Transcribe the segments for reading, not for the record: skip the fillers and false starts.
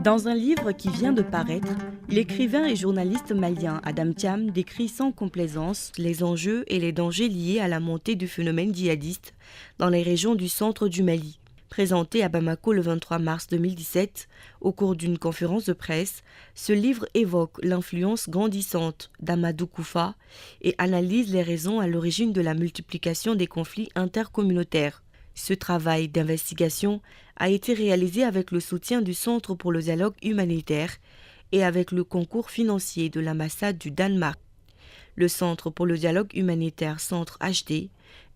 Dans un livre qui vient de paraître, l'écrivain et journaliste malien Adam Thiam décrit sans complaisance les enjeux et les dangers liés à la montée du phénomène djihadiste dans les régions du centre du Mali. Présenté à Bamako le 23 mars 2017, au cours d'une conférence de presse, ce livre évoque l'influence grandissante d'Amadou Koufa et analyse les raisons à l'origine de la multiplication des conflits intercommunautaires. Ce travail d'investigation a été réalisé avec le soutien du Centre pour le dialogue humanitaire et avec le concours financier de l'ambassade du Danemark. Le Centre pour le dialogue humanitaire Centre HD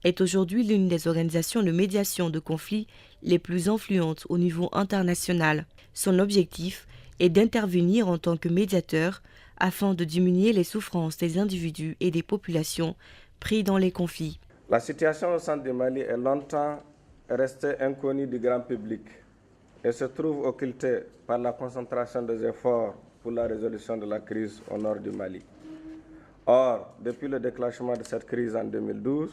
est aujourd'hui l'une des organisations de médiation de conflits les plus influentes au niveau international. Son objectif est d'intervenir en tant que médiateur afin de diminuer les souffrances des individus et des populations pris dans les conflits. La situation au centre du Mali est longtemps restée inconnue du grand public et se trouve occultée par la concentration des efforts pour la résolution de la crise au nord du Mali. Or, depuis le déclenchement de cette crise en 2012,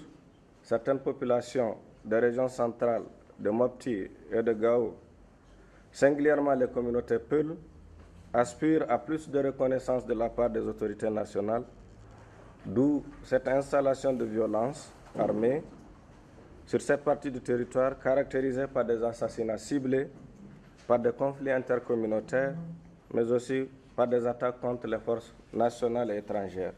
certaines populations des régions centrales de Mopti et de Gao, singulièrement les communautés Peul, aspirent à plus de reconnaissance de la part des autorités nationales, d'où cette installation de violence armée sur cette partie du territoire caractérisée par des assassinats ciblés, par des conflits intercommunautaires, mais aussi par des attaques contre les forces nationales et étrangères.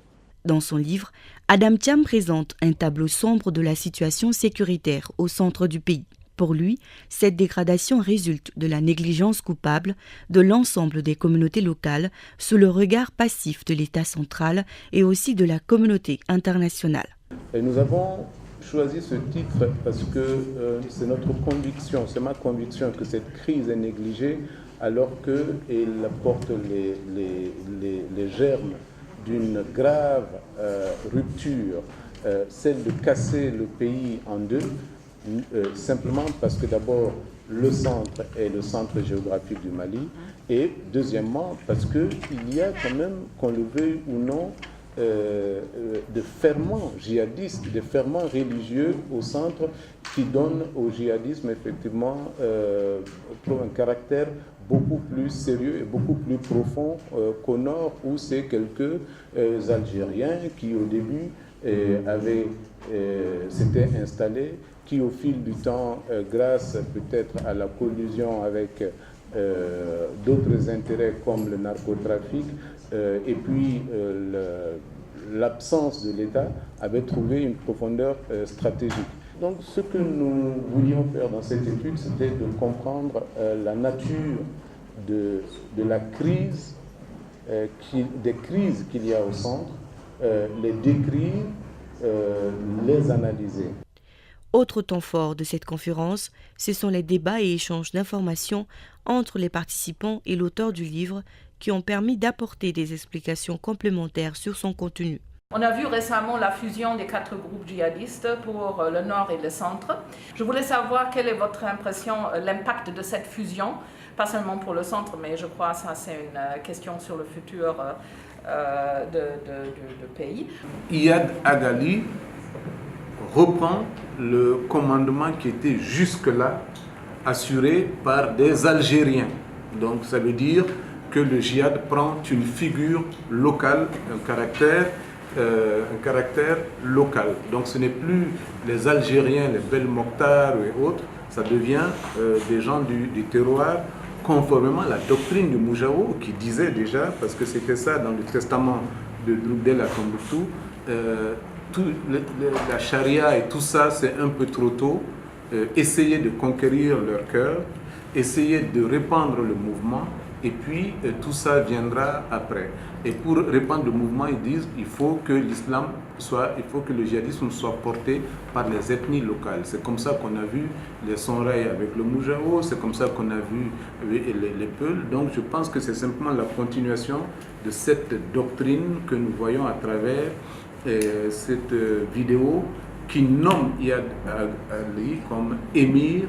Dans son livre, Adam Thiam présente un tableau sombre de la situation sécuritaire au centre du pays. Pour lui, cette dégradation résulte de la négligence coupable de l'ensemble des communautés locales sous le regard passif de l'État central et aussi de la communauté internationale. Et nous avons choisi ce titre parce que c'est notre conviction, c'est ma conviction que cette crise est négligée alors qu'elle porte les germes d'une grave rupture, celle de casser le pays en deux, simplement parce que d'abord le centre est le centre géographique du Mali et deuxièmement parce qu'il y a quand même, qu'on le veuille ou non, de ferments djihadistes, de ferments religieux au centre qui donnent au djihadisme effectivement un caractère beaucoup plus sérieux et beaucoup plus profond qu'au nord où c'est quelques Algériens qui au début s'étaient installés, qui au fil du temps, grâce peut-être à la collusion avec d'autres intérêts comme le narcotrafic et puis l'absence de l'État, avaient trouvé une profondeur stratégique. Donc ce que nous voulions faire dans cette étude, c'était de comprendre la nature de la crise, des crises qu'il y a au centre, les décrire, les analyser. Autre temps fort de cette conférence, ce sont les débats et échanges d'informations entre les participants et l'auteur du livre qui ont permis d'apporter des explications complémentaires sur son contenu. On a vu récemment la fusion des 4 groupes djihadistes pour le nord et le centre. Je voulais savoir quelle est votre impression, l'impact de cette fusion, pas seulement pour le centre, mais je crois que ça c'est une question sur le futur du pays. Iyad Agali reprend le commandement qui était jusque-là assuré par des Algériens. Donc ça veut dire que le djihad prend une figure locale, un caractère local. Donc ce n'est plus les Algériens, les Bel Mokhtar et autres, ça devient des gens du terroir, conformément à la doctrine du Moujao qui disait déjà, parce que c'était ça dans le testament de Drukdel à Tombouctou, la charia et tout ça, c'est un peu trop tôt. Essayer de conquérir leur cœur, essayer de répandre le mouvement, et puis tout ça viendra après. Et pour répandre le mouvement, ils disent il faut que le djihadisme soit porté par les ethnies locales. C'est comme ça qu'on a vu les Sonrai avec le Moujao, c'est comme ça qu'on a vu les Peuls. Donc je pense que c'est simplement la continuation de cette doctrine que nous voyons à travers cette vidéo qui nomme Iyad Ali comme émir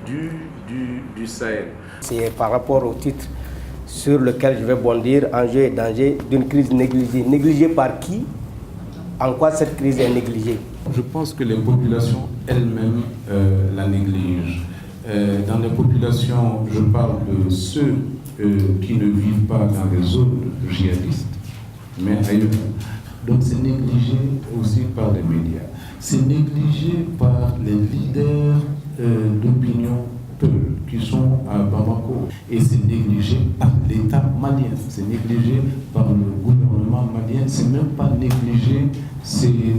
du Sahel. C'est par rapport au titre sur lequel je vais bondir, enjeux et dangers d'une crise négligée. Négligée par qui? En quoi cette crise est négligée? Je pense que les populations elles-mêmes la négligent. Dans les populations, je parle de ceux qui ne vivent pas dans les zones djihadistes, mais ailleurs. Donc c'est négligé aussi par les médias, c'est négligé par les leaders d'opinion qui sont à Bamako, et c'est négligé par l'État malien, c'est négligé par le gouvernement malien, c'est même pas négligé, c'est une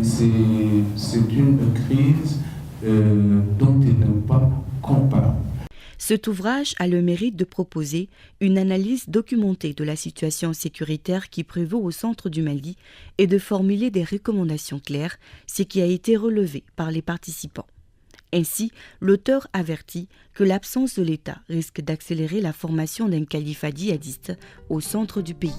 crise dont il n'est pas comparable. Cet ouvrage a le mérite de proposer une analyse documentée de la situation sécuritaire qui prévaut au centre du Mali et de formuler des recommandations claires, ce qui a été relevé par les participants. Ainsi, l'auteur avertit que l'absence de l'État risque d'accélérer la formation d'un califat djihadiste au centre du pays.